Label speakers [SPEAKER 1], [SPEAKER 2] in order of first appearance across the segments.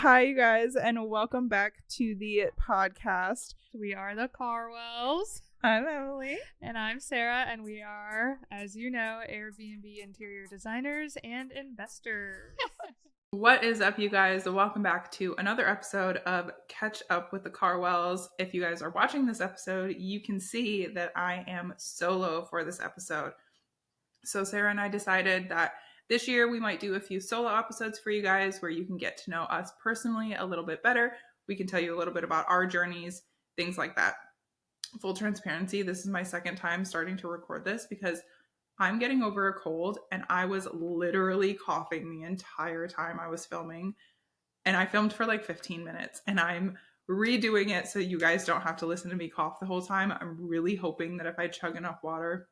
[SPEAKER 1] Hi, you guys, and welcome back to the podcast.
[SPEAKER 2] We are the Carwells.
[SPEAKER 1] I'm Emily.
[SPEAKER 2] And I'm Sarah, and we are, as you know, Airbnb interior designers and investors.
[SPEAKER 1] What is up, you guys? Welcome back to another episode of Catch Up with the Carwells. If you guys are watching this episode, you can see that I am solo for this episode. So Sarah and I decided that this year we might do a few solo episodes for you guys where you can get to know us personally a little bit better. We can tell you a little bit about our journeys, things like that. Full transparency, this is my second time starting to record this because I'm getting over a cold and I was literally coughing the entire time I was filming. And I filmed for like 15 minutes and I'm redoing it so you guys don't have to listen to me cough the whole time. I'm really hoping that if I chug enough water,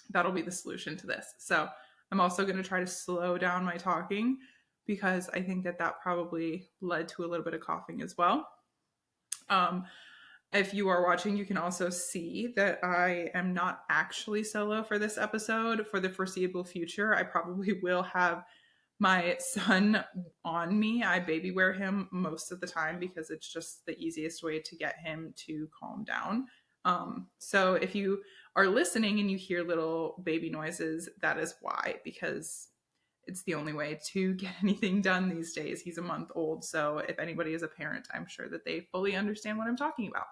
[SPEAKER 1] that'll be the solution to this. So I'm also going to try to slow down my talking because I think that probably led to a little bit of coughing as well. If you are watching, you can also see that I am not actually solo for this episode. For the foreseeable future, I probably will have my son on me. I baby wear him most of the time because it's just the easiest way to get him to calm down. So if you are listening and you hear little baby noises, that is why, because it's the only way to get anything done these days. He's a month old, so if anybody is a parent, I'm sure that they fully understand what I'm talking about.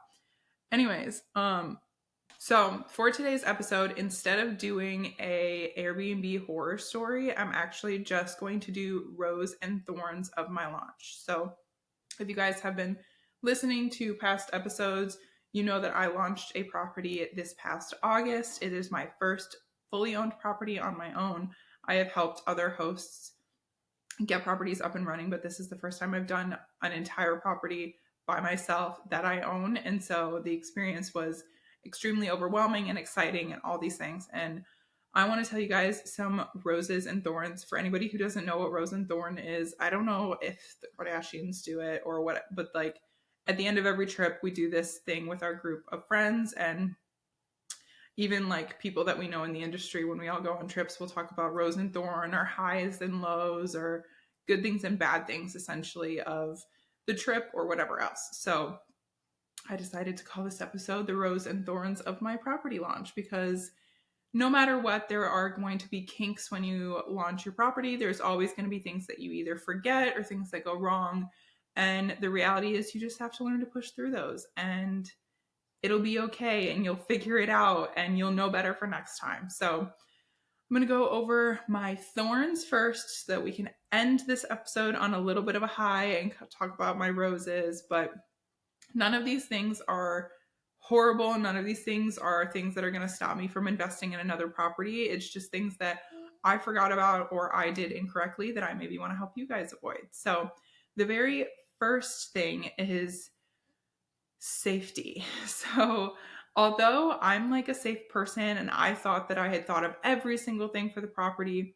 [SPEAKER 1] Anyways, so for today's episode, instead of doing a Airbnb horror story, I'm actually just going to do Rose and Thorns of my launch. So if you guys have been listening to past episodes, you know that I launched a property this past August. It is my first fully owned property on my own. I have helped other hosts get properties up and running, but this is the first time I've done an entire property by myself that I own. And so the experience was extremely overwhelming and exciting and all these things. And I want to tell you guys some roses and thorns. For anybody who doesn't know what rose and thorn is, I don't know if the Kardashians do it or what, but like at the end of every trip, we do this thing with our group of friends and even like people that we know in the industry. When we all go on trips, we'll talk about rose and thorn or highs and lows or good things and bad things, essentially, of the trip or whatever else. So I decided to call this episode The Rose and Thorns of My Property Launch because no matter what, there are going to be kinks when you launch your property. There's always going to be things that you either forget or things that go wrong. And the reality is you just have to learn to push through those and it'll be okay and you'll figure it out and you'll know better for next time. So I'm going to go over my thorns first so that we can end this episode on a little bit of a high and talk about my roses. But none of these things are horrible. None of these things are things that are going to stop me from investing in another property. It's just things that I forgot about or I did incorrectly that I maybe want to help you guys avoid. So the very first thing is safety. So although I'm like a safe person and I thought that I had thought of every single thing for the property,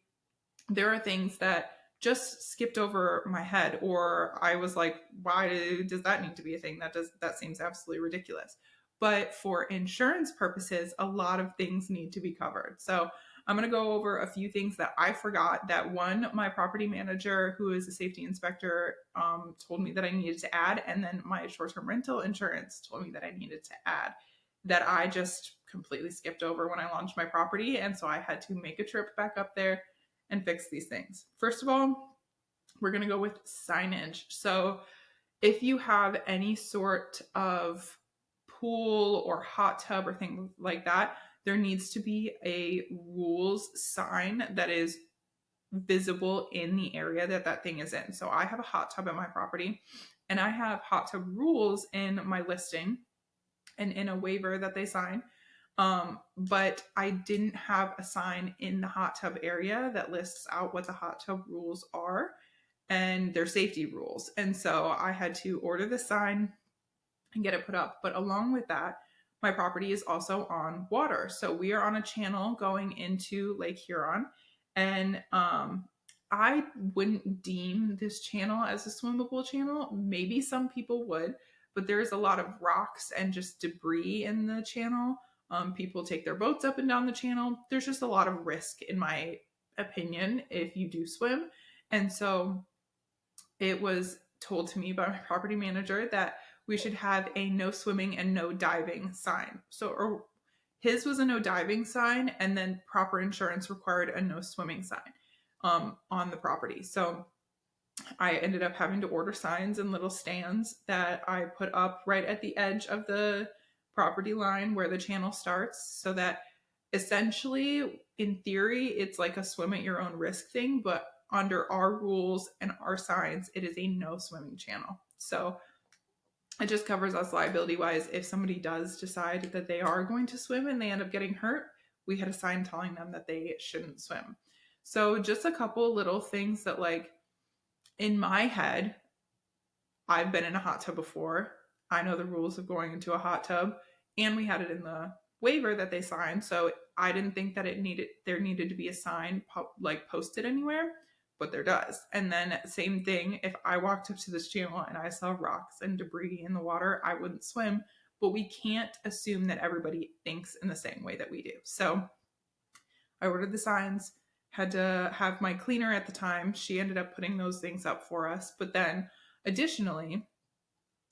[SPEAKER 1] there are things that just skipped over my head, or I was like, why does that need to be a thing? That seems absolutely ridiculous. But for insurance purposes, a lot of things need to be covered. So I'm going to go over a few things that I forgot that my property manager, who is a safety inspector, told me that I needed to add. And then my short-term rental insurance told me that I needed to add that I just completely skipped over when I launched my property. And so I had to make a trip back up there and fix these things. First of all, we're going to go with signage. So if you have any sort of pool or hot tub or things like that, there needs to be a rules sign that is visible in the area that thing is in. So I have a hot tub at my property and I have hot tub rules in my listing and in a waiver that they sign. But I didn't have a sign in the hot tub area that lists out what the hot tub rules are and their safety rules. And so I had to order the sign and get it put up. But along with that, my property is also on water. So we are on a channel going into Lake Huron. And I wouldn't deem this channel as a swimmable channel. Maybe some people would, but there's a lot of rocks and just debris in the channel. People take their boats up and down the channel. There's just a lot of risk, in my opinion, if you do swim. And so it was told to me by my property manager that we should have a no swimming and no diving sign. So, or his was a no diving sign, and then proper insurance required a no swimming sign on the property. So I ended up having to order signs and little stands that I put up right at the edge of the property line where the channel starts, so that essentially, in theory, it's like a swim at your own risk thing, but under our rules and our signs, it is a no swimming channel. So it just covers us liability wise. If somebody does decide that they are going to swim and they end up getting hurt, we had a sign telling them that they shouldn't swim. So just a couple little things that, like, in my head, I've been in a hot tub before. I know the rules of going into a hot tub, and we had it in the waiver that they signed. So I didn't think that there needed to be a sign like posted anywhere, but there does. And then same thing, if I walked up to this channel and I saw rocks and debris in the water, I wouldn't swim. But we can't assume that everybody thinks in the same way that we do. So I ordered the signs, had to have my cleaner at the time. She ended up putting those things up for us. But then additionally,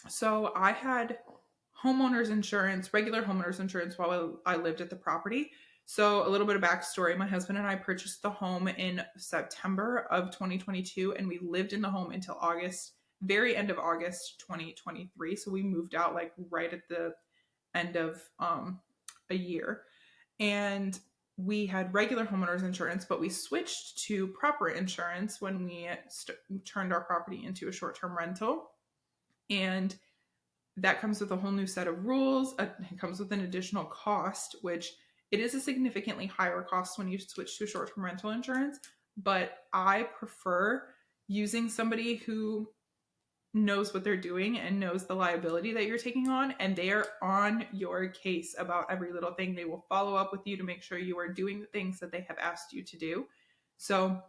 [SPEAKER 1] so I had homeowners insurance, regular homeowners insurance while I lived at the property. So a little bit of backstory. My husband and I purchased the home in September of 2022, and we lived in the home until August, very end of August 2023. So we moved out like right at the end of a year. And we had regular homeowners insurance, but we switched to proper insurance when we turned our property into a short-term rental. And that comes with a whole new set of rules. It comes with an additional cost, which it is a significantly higher cost when you switch to short-term rental insurance. But I prefer using somebody who knows what they're doing and knows the liability that you're taking on, and they are on your case about every little thing. They will follow up with you to make sure you are doing the things that they have asked you to do. So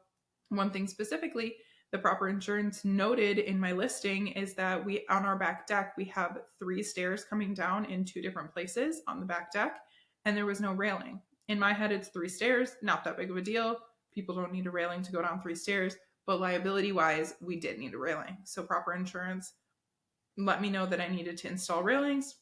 [SPEAKER 1] one thing specifically, the proper insurance noted in my listing is that we, on our back deck, we have 3 stairs coming down in 2 different places on the back deck, and there was no railing. In my head, it's 3 stairs, not that big of a deal. People don't need a railing to go down 3 stairs. But liability wise, we did need a railing. So proper insurance let me know that I needed to install railings.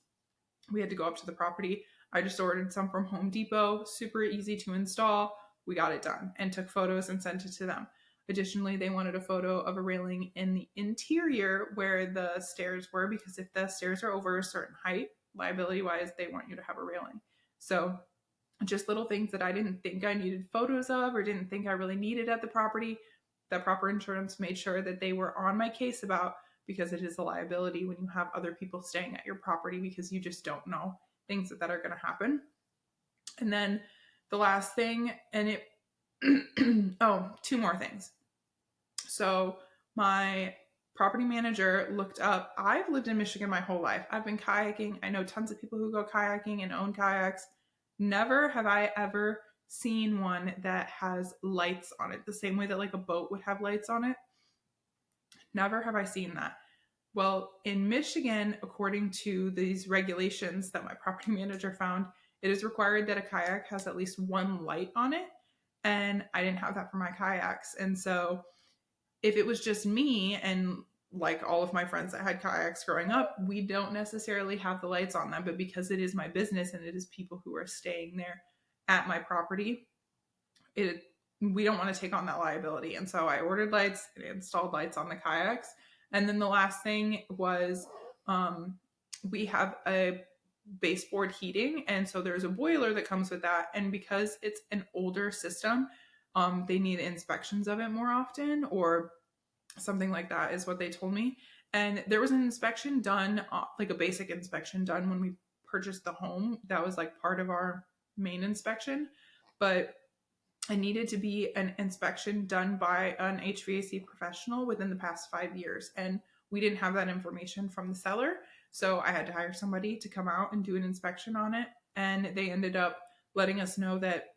[SPEAKER 1] We had to go up to the property. I just ordered some from Home Depot, super easy to install. We got it done and took photos and sent it to them. Additionally, they wanted a photo of a railing in the interior where the stairs were, because if the stairs are over a certain height, liability wise, they want you to have a railing. So just little things that I didn't think I needed photos of or didn't think I really needed at the property, that proper insurance made sure that they were on my case about, because it is a liability when you have other people staying at your property, because you just don't know things that are going to happen. And then the last thing, and it, 2 more things. So my property manager looked up, I've lived in Michigan my whole life. I've been kayaking. I know tons of people who go kayaking and own kayaks. Never have I ever seen one that has lights on it, the same way that like a boat would have lights on it. Never have I seen that. Well, in Michigan, according to these regulations that my property manager found, it is required that a kayak has at least 1 light on it. And I didn't have that for my kayaks. And so if it was just me and like all of my friends that had kayaks growing up, we don't necessarily have the lights on them. But because it is my business and it is people who are staying there at my property, we don't want to take on that liability. And so I ordered lights and installed lights on the kayaks. And then the last thing was we have a baseboard heating, and so there's a boiler that comes with that. And because it's an older system, they need inspections of it more often, or something like that is what they told me. And there was an inspection done, like a basic inspection done when we purchased the home. That was like part of our main inspection, but it needed to be an inspection done by an HVAC professional within the past 5 years. And we didn't have that information from the seller. So I had to hire somebody to come out and do an inspection on it. And they ended up letting us know that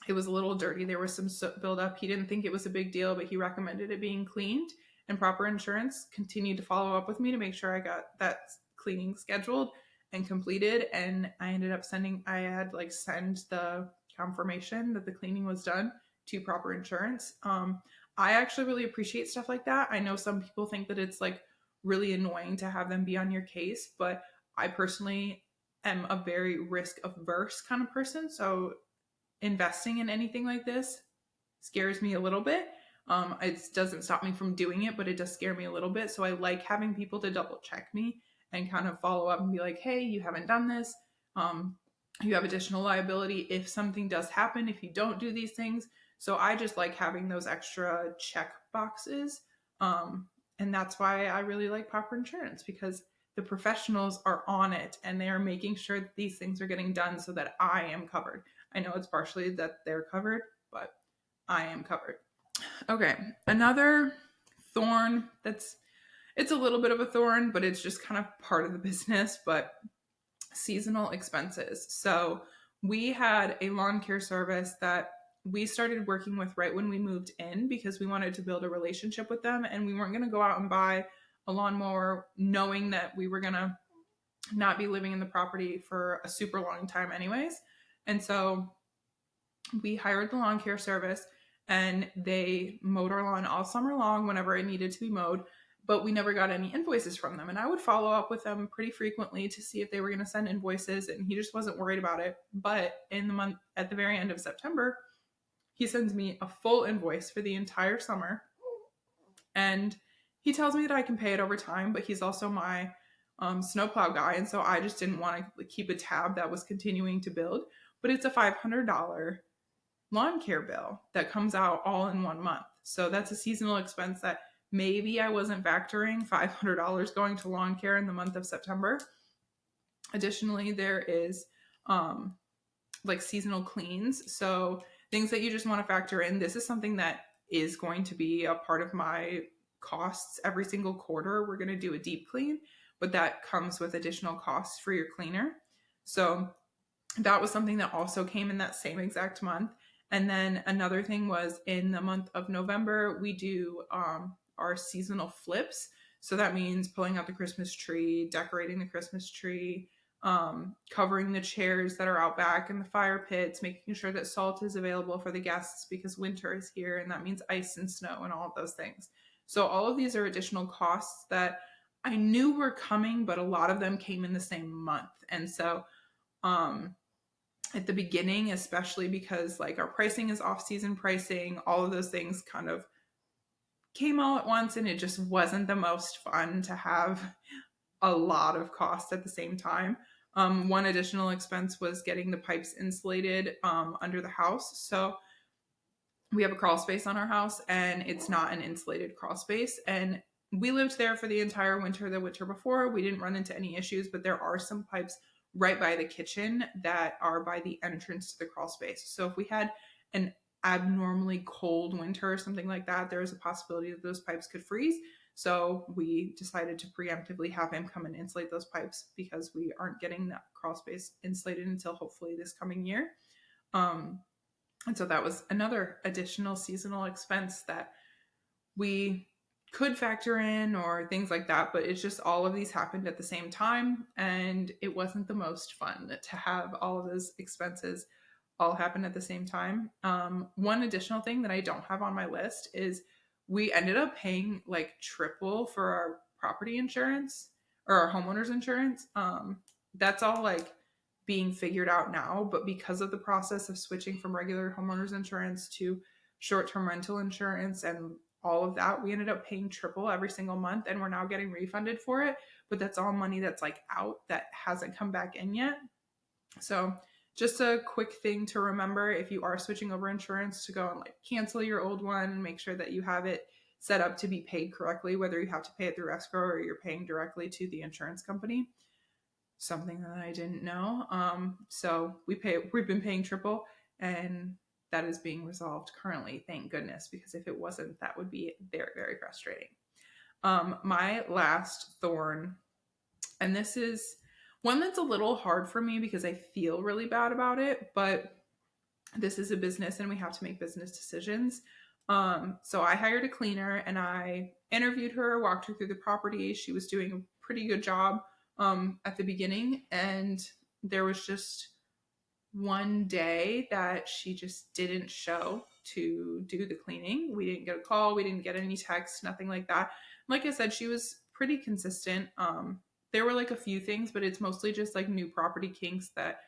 [SPEAKER 1] it was a little dirty. There was some soot buildup. He didn't think it was a big deal, but he recommended it being cleaned. And proper insurance continued to follow up with me to make sure I got that cleaning scheduled and completed. And I ended up send the confirmation that the cleaning was done to proper insurance. I actually really appreciate stuff like that. I know some people think that it's like really annoying to have them be on your case. But I personally am a very risk averse kind of person. So investing in anything like this scares me a little bit. It doesn't stop me from doing it, but it does scare me a little bit. So I like having people to double check me and kind of follow up and be like, hey, you haven't done this. You have additional liability if something does happen, if you don't do these things. So I just like having those extra check boxes. And that's why I really like proper insurance, because the professionals are on it and they are making sure that these things are getting done so that I am covered. I know it's partially that they're covered, but I am covered. Okay, another thorn that's it's a little bit of a thorn, but it's just kind of part of the business, but seasonal expenses. So we had a lawn care service that we started working with right when we moved in because we wanted to build a relationship with them, and we weren't going to go out and buy a lawnmower knowing that we were going to not be living in the property for a super long time anyways. And so we hired the lawn care service, and they mowed our lawn all summer long whenever it needed to be mowed, but we never got any invoices from them. And I would follow up with them pretty frequently to see if they were going to send invoices, and he just wasn't worried about it. But in the month, at the very end of September, he sends me a full invoice for the entire summer, and he tells me that I can pay it over time, but he's also my snowplow guy, and so I just didn't want to keep a tab that was continuing to build. But it's a $500 lawn care bill that comes out all in 1 month. So that's a seasonal expense that maybe I wasn't factoring, $500 going to lawn care in the month of September. Additionally, there is like seasonal cleans. So things that you just want to factor in. This is something that is going to be a part of my costs every single quarter. We're going to do a deep clean, but that comes with additional costs for your cleaner. So that was something that also came in that same exact month. And then another thing was in the month of November, we do our seasonal flips. So that means pulling out the Christmas tree, decorating the Christmas tree, covering the chairs that are out back in the fire pits, making sure that salt is available for the guests because winter is here, and that means ice and snow and all of those things. So all of these are additional costs that I knew were coming, but a lot of them came in the same month. And so at the beginning, especially because like our pricing is off-season pricing, all of those things kind of came all at once, and it just wasn't the most fun to have a lot of cost at the same time. One additional expense was getting the pipes insulated under the house. So we have a crawl space on our house, and it's not an insulated crawl space. And we lived there for the entire winter, the winter before. We didn't run into any issues, but there are some pipes right by the kitchen that are by the entrance to the crawl space. So if we had an abnormally cold winter or something like that, there is a possibility that those pipes could freeze. So we decided to preemptively have him come and insulate those pipes because we aren't getting that crawl space insulated until hopefully this coming year. And so that was another additional seasonal expense that we could factor in or things like that, but it's just all of these happened at the same time, and it wasn't the most fun to have all of those expenses all happen at the same time. One additional thing that I don't have on my list is we ended up paying like triple for our property insurance or our homeowners insurance. That's all like being figured out now, but because of the process of switching from regular homeowners insurance to short-term rental insurance and all of that, we ended up paying triple every single month, and we're now getting refunded for it. But that's all money that's like out that hasn't come back in yet. So just a quick thing to remember if you are switching over insurance, to go and like cancel your old one and make sure that you have it set up to be paid correctly, whether you have to pay it through escrow or you're paying directly to the insurance company. Something that I didn't know. So we've been paying triple, and that is being resolved currently, thank goodness, because if it wasn't, that would be very, very frustrating. My last thorn, and this is one that's a little hard for me because I feel really bad about it, but this is a business and we have to make business decisions. So I hired a cleaner and I interviewed her, walked her through the property. She was doing a pretty good job at the beginning, and there was just one day that she just didn't show to do the cleaning. We didn't get a call, we didn't get any text, nothing like that. Like I said, she was pretty consistent. There were like a few things, but it's mostly just like new property kinks that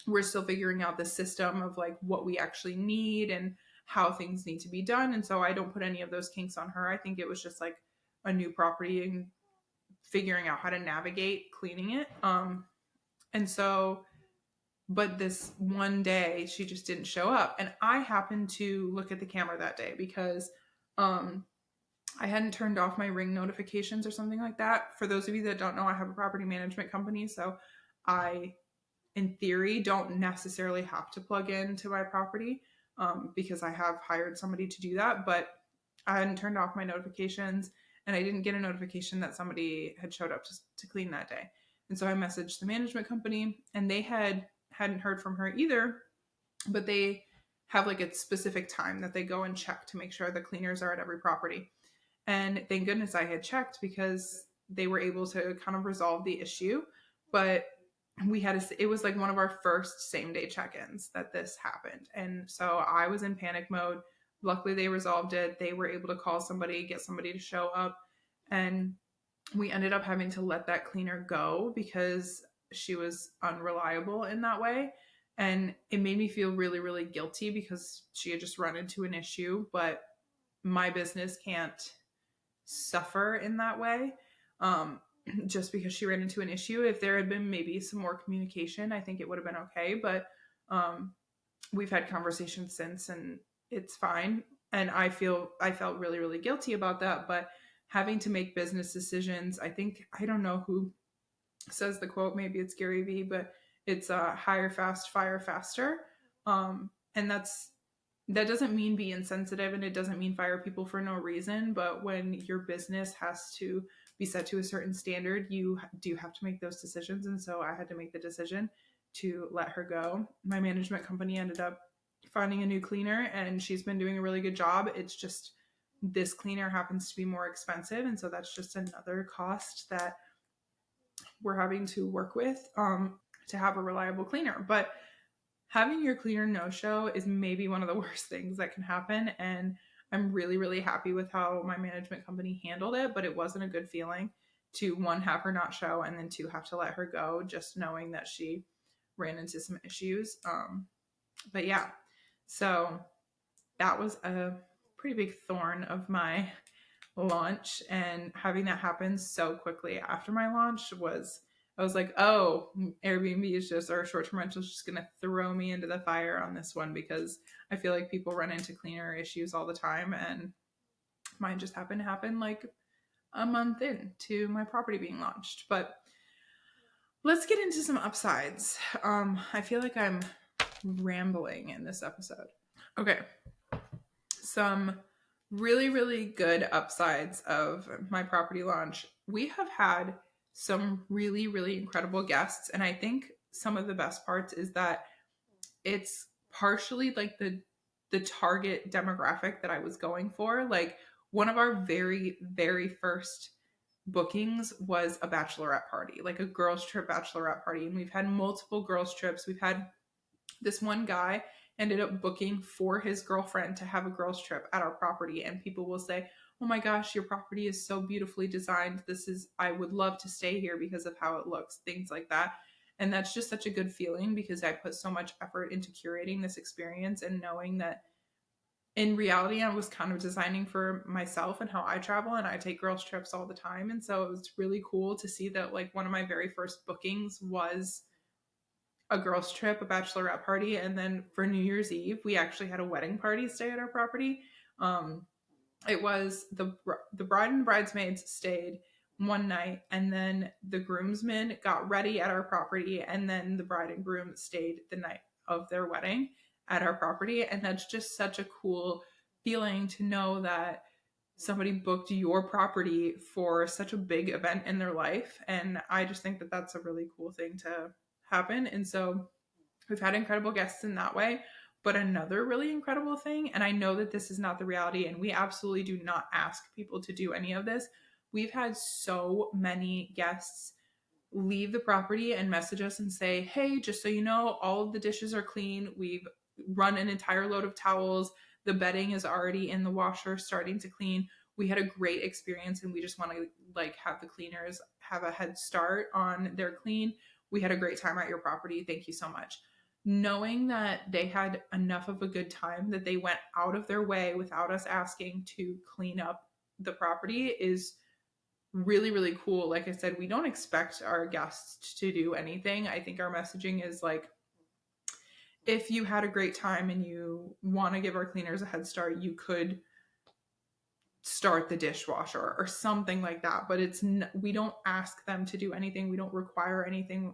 [SPEAKER 1] we're still figuring out the system of like what we actually need and how things need to be done. And so I don't put any of those kinks on her. I think it was just like a new property and figuring out how to navigate cleaning it. And so, but this one day she just didn't show up. And I happened to look at the camera that day because I hadn't turned off my ring notifications or something like that. For those of you that don't know, I have a property management company. So I, in theory, don't necessarily have to plug into my property because I have hired somebody to do that. But I hadn't turned off my notifications and I didn't get a notification that somebody had showed up to clean that day. And so I messaged the management company and they hadn't heard from her either, but they have like a specific time that they go and check to make sure the cleaners are at every property. And thank goodness I had checked because they were able to kind of resolve the issue. But it was like one of our first same day check-ins that this happened. And so I was in panic mode. Luckily they resolved it. They were able to call somebody, get somebody to show up. And we ended up having to let that cleaner go because she was unreliable in that way. And it made me feel really, really guilty because she had just run into an issue, but my business can't suffer in that way. Just because she ran into an issue. If there had been maybe some more communication, I think it would have been okay. But we've had conversations since and it's fine. And I felt really, really guilty about that. But having to make business decisions, I don't know who says the quote, maybe it's Gary Vee, but it's hire fast, fire faster. And that doesn't mean be insensitive and it doesn't mean fire people for no reason. But when your business has to be set to a certain standard, you do have to make those decisions. And so I had to make the decision to let her go. My management company ended up finding a new cleaner and she's been doing a really good job. It's just this cleaner happens to be more expensive. And so that's just another cost that we're having to work with to have a reliable cleaner. But having your cleaner no-show is maybe one of the worst things that can happen. And I'm really, really happy with how my management company handled it, but it wasn't a good feeling to, one, have her not show, and then two, have to let her go, just knowing that she ran into some issues. But yeah, so that was a pretty big thorn of my launch, and having that happen so quickly after my launch I was like, oh, Airbnb is just, or short-term rental is just going to throw me into the fire on this one because I feel like people run into cleaner issues all the time. And mine just happened to happen like a month into my property being launched. But let's get into some upsides. I feel like I'm rambling in this episode. Okay. Some really, really good upsides of my property launch. We have had some really, really incredible guests. And I think some of the best parts is that it's partially like the target demographic that I was going for. Like one of our very, very first bookings was a bachelorette party, like a girls trip bachelorette party. And we've had multiple girls trips. We've had this one guy ended up booking for his girlfriend to have a girls trip at our property. And people will say, oh my gosh, your property is so beautifully designed. I would love to stay here because of how it looks, things like that. And that's just such a good feeling because I put so much effort into curating this experience and knowing that in reality, I was kind of designing for myself and how I travel, and I take girls trips all the time. And so it was really cool to see that like one of my very first bookings was a girls trip, a bachelorette party. And then for New Year's Eve, we actually had a wedding party stay at our property. It was the bride and bridesmaids stayed one night, and then the groomsmen got ready at our property, and then the bride and groom stayed the night of their wedding at our property. And that's just such a cool feeling to know that somebody booked your property for such a big event in their life. And I just think that that's a really cool thing to happen. And so we've had incredible guests in that way. But another really incredible thing, and I know that this is not the reality, and we absolutely do not ask people to do any of this. We've had so many guests leave the property and message us and say, hey, just so you know, all of the dishes are clean. We've run an entire load of towels. The bedding is already in the washer, starting to clean. we had a great experience and we just want to like have the cleaners have a head start on their clean. We had a great time at your property. Thank you so much. Knowing that they had enough of a good time that they went out of their way without us asking to clean up the property is really, really cool. Like I said, we don't expect our guests to do anything. I think our messaging is like, if you had a great time and you want to give our cleaners a head start, you could start the dishwasher or something like that. But we don't ask them to do anything. We don't require anything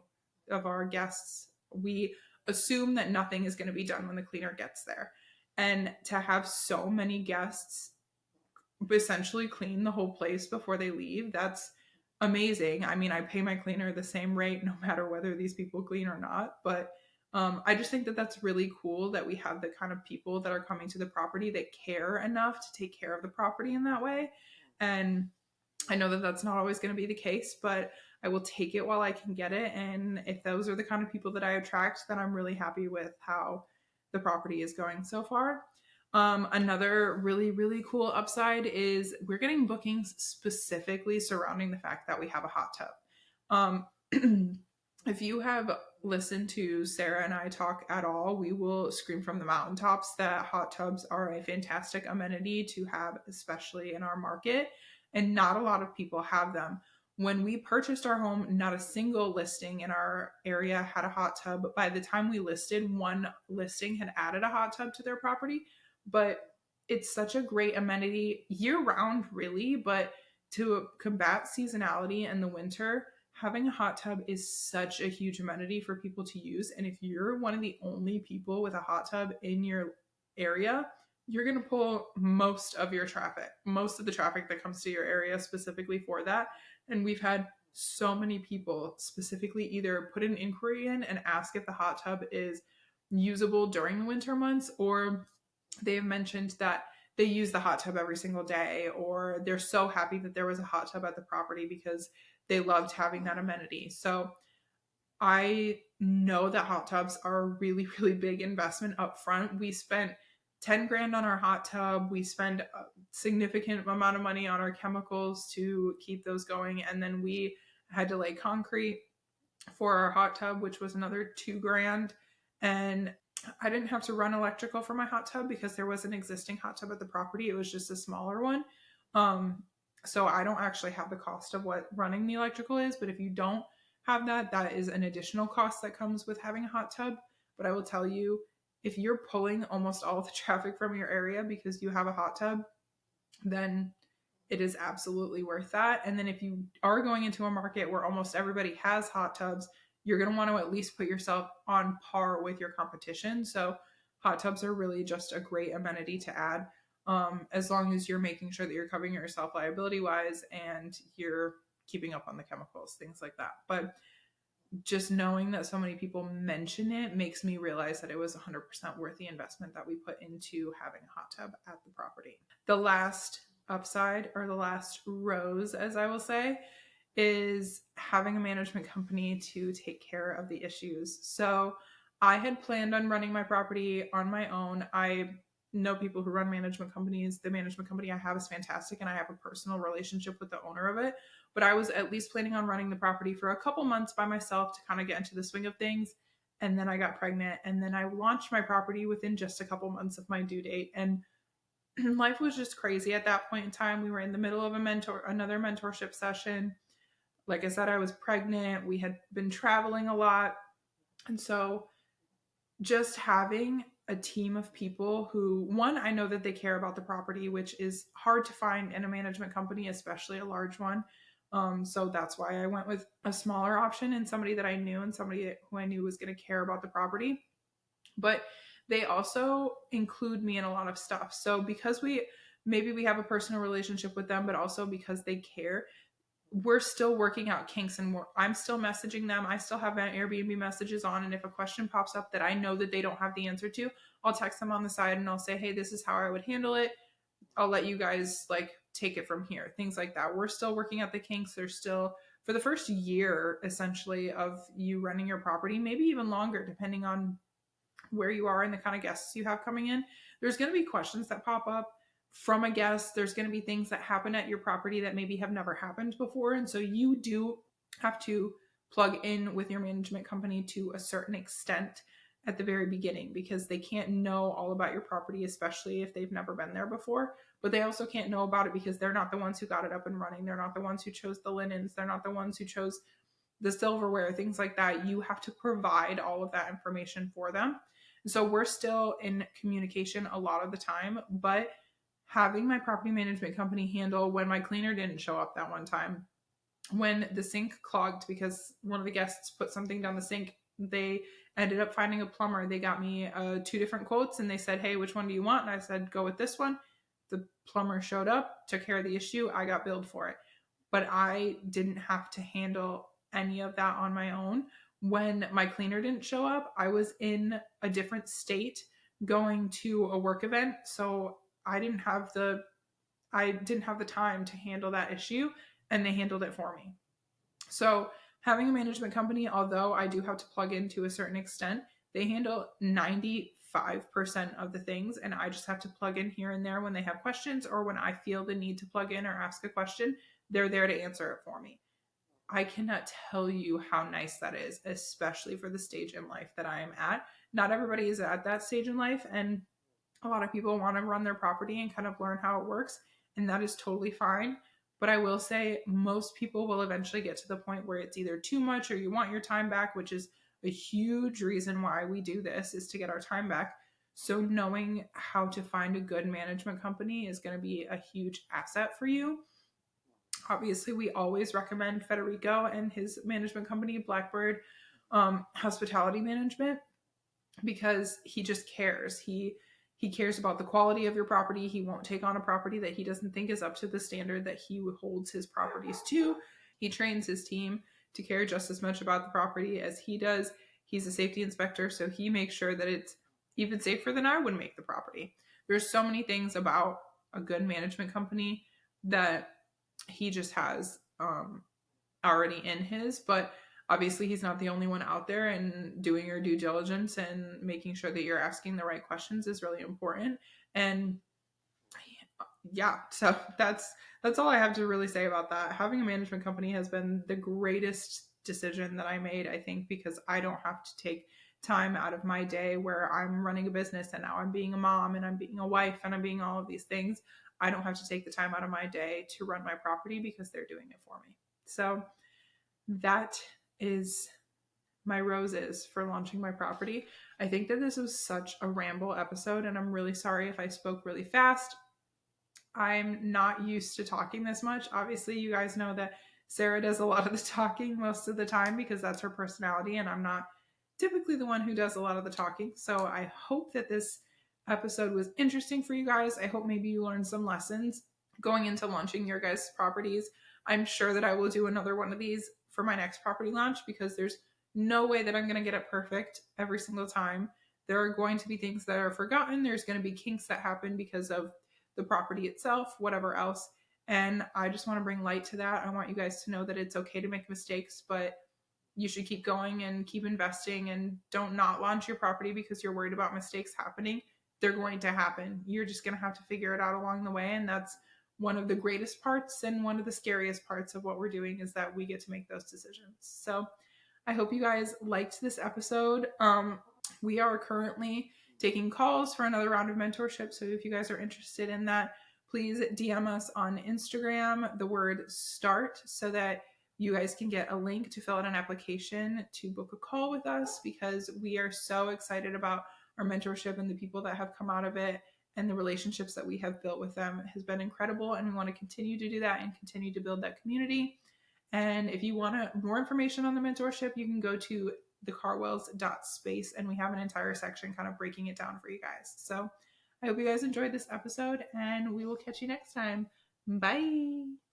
[SPEAKER 1] of our guests. We assume that nothing is going to be done when the cleaner gets there. And to have so many guests essentially clean the whole place before they leave, that's amazing. I mean, I pay my cleaner the same rate no matter whether these people clean or not. But I just think that that's really cool that we have the kind of people that are coming to the property that care enough to take care of the property in that way. And I know that that's not always going to be the case, but I will take it while I can get it. And if those are the kind of people that I attract, then I'm really happy with how the property is going so far. Another really, really cool upside is we're getting bookings specifically surrounding the fact that we have a hot tub. If you have listened to Sarah and I talk at all, we will scream from the mountaintops that hot tubs are a fantastic amenity to have, especially in our market, and not a lot of people have them. When we purchased our home, not a single listing in our area had a hot tub. By the time we listed, one listing had added a hot tub to their property. But it's such a great amenity year round, really. But to combat seasonality in the winter, having a hot tub is such a huge amenity for people to use. And if you're one of the only people with a hot tub in your area, you're going to pull most of your traffic, most of the traffic that comes to your area specifically for that. And we've had so many people specifically either put an inquiry in and ask if the hot tub is usable during the winter months, or they have mentioned that they use the hot tub every single day, or they're so happy that there was a hot tub at the property because they loved having that amenity. So I know that hot tubs are a really, really big investment up front. We spent 10 grand on our hot tub. We spend a significant amount of money on our chemicals to keep those going. And then we had to lay concrete for our hot tub, which was another 2 grand. And I didn't have to run electrical for my hot tub because there was an existing hot tub at the property. It was just a smaller one. So I don't actually have the cost of what running the electrical is, but if you don't have that, that is an additional cost that comes with having a hot tub. But I will tell you, if you're pulling almost all the traffic from your area because you have a hot tub, then it is absolutely worth that. And then if you are going into a market where almost everybody has hot tubs, you're going to want to at least put yourself on par with your competition. So hot tubs are really just a great amenity to add, as long as you're making sure that you're covering yourself liability wise and you're keeping up on the chemicals, things like that. But just knowing that so many people mention it makes me realize that it was 100% worth the investment that we put into having a hot tub at the property. The last upside, or the last rose, as I will say, is having a management company to take care of the issues. So I had planned on running my property on my own. I know people who run management companies. The management company I have is fantastic, and I have a personal relationship with the owner of it. But I was at least planning on running the property for a couple months by myself to kind of get into the swing of things. And then I got pregnant, and then I launched my property within just a couple months of my due date. And life was just crazy at that point in time. We were in the middle of another mentorship session. Like I said, I was pregnant. We had been traveling a lot. And so just having a team of people who, one, I know that they care about the property, which is hard to find in a management company, especially a large one. So that's why I went with a smaller option and somebody that I knew and somebody who I knew was going to care about the property. But they also include me in a lot of stuff. So because we have a personal relationship with them, but also because they care, we're still working out kinks, and I'm still messaging them. I still have Airbnb messages on. And if a question pops up that I know that they don't have the answer to, I'll text them on the side and I'll say, hey, this is how I would handle it. I'll let you guys take it from here. Things like that. We're still working out the kinks. There's still, for the first year, essentially, of you running your property, maybe even longer, depending on where you are and the kind of guests you have coming in, there's going to be questions that pop up from a guest. There's going to be things that happen at your property that maybe have never happened before. And so you do have to plug in with your management company to a certain extent at the very beginning, because they can't know all about your property, especially if they've never been there before. But they also can't know about it because they're not the ones who got it up and running. They're not the ones who chose the linens. They're not the ones who chose the silverware, things like that. You have to provide all of that information for them. So we're still in communication a lot of the time, but having my property management company handle when my cleaner didn't show up that one time, when the sink clogged because one of the guests put something down the sink, they ended up finding a plumber. They got me 2 different quotes and they said, hey, which one do you want? And I said, go with this one. The plumber showed up, took care of the issue. I got billed for it. But I didn't have to handle any of that on my own. When my cleaner didn't show up, I was in a different state going to a work event. So I didn't have the time to handle that issue, and they handled it for me. So having a management company, although I do have to plug in to a certain extent, they handle 95% of the things, and I just have to plug in here and there when they have questions, or when I feel the need to plug in or ask a question, they're there to answer it for me. I cannot tell you how nice that is, especially for the stage in life that I am at. Not everybody is at that stage in life, and a lot of people want to run their property and kind of learn how it works, and that is totally fine. But I will say most people will eventually get to the point where it's either too much or you want your time back, which is a huge reason why we do this, is to get our time back. So knowing how to find a good management company is going to be a huge asset for you. Obviously, we always recommend Federico and his management company, Blackbird Hospitality Management, because he just cares. He cares about the quality of your property. He won't take on a property that he doesn't think is up to the standard that he holds his properties to. He trains his team to care just as much about the property as he does. He's a safety inspector, so he makes sure that it's even safer than I would make the property. There's so many things about a good management company that he just has already in his, but obviously he's not the only one out there, and doing your due diligence and making sure that you're asking the right questions is really important. And yeah, so that's all I have to really say about that. Having a management company has been the greatest decision that I made, I think, because I don't have to take time out of my day where I'm running a business and now I'm being a mom and I'm being a wife and I'm being all of these things. I don't have to take the time out of my day to run my property because they're doing it for me. So that is my roses for launching my property. I think that this was such a ramble episode, and I'm really sorry if I spoke really fast. I'm not used to talking this much. Obviously, you guys know that Sarah does a lot of the talking most of the time because that's her personality, and I'm not typically the one who does a lot of the talking. So I hope that this episode was interesting for you guys. I hope maybe you learned some lessons going into launching your guys' properties. I'm sure that I will do another one of these for my next property launch, because there's no way that I'm going to get it perfect every single time. There are going to be things that are forgotten. There's going to be kinks that happen because of the property itself, whatever else. And I just want to bring light to that. I want you guys to know that it's okay to make mistakes, but you should keep going and keep investing, and don't not launch your property because you're worried about mistakes happening. They're going to happen. You're just going to have to figure it out along the way. And that's one of the greatest parts and one of the scariest parts of what we're doing, is that we get to make those decisions. So I hope you guys liked this episode. We are currently taking calls for another round of mentorship. So if you guys are interested in that, please DM us on Instagram, the word START, so that you guys can get a link to fill out an application to book a call with us, because we are so excited about our mentorship, and the people that have come out of it and the relationships that we have built with them has been incredible. And we want to continue to do that and continue to build that community. And if you want more information on the mentorship, you can go to thecarwells.space, and we have an entire section kind of breaking it down for you guys. So I hope you guys enjoyed this episode, and we will catch you next time. Bye.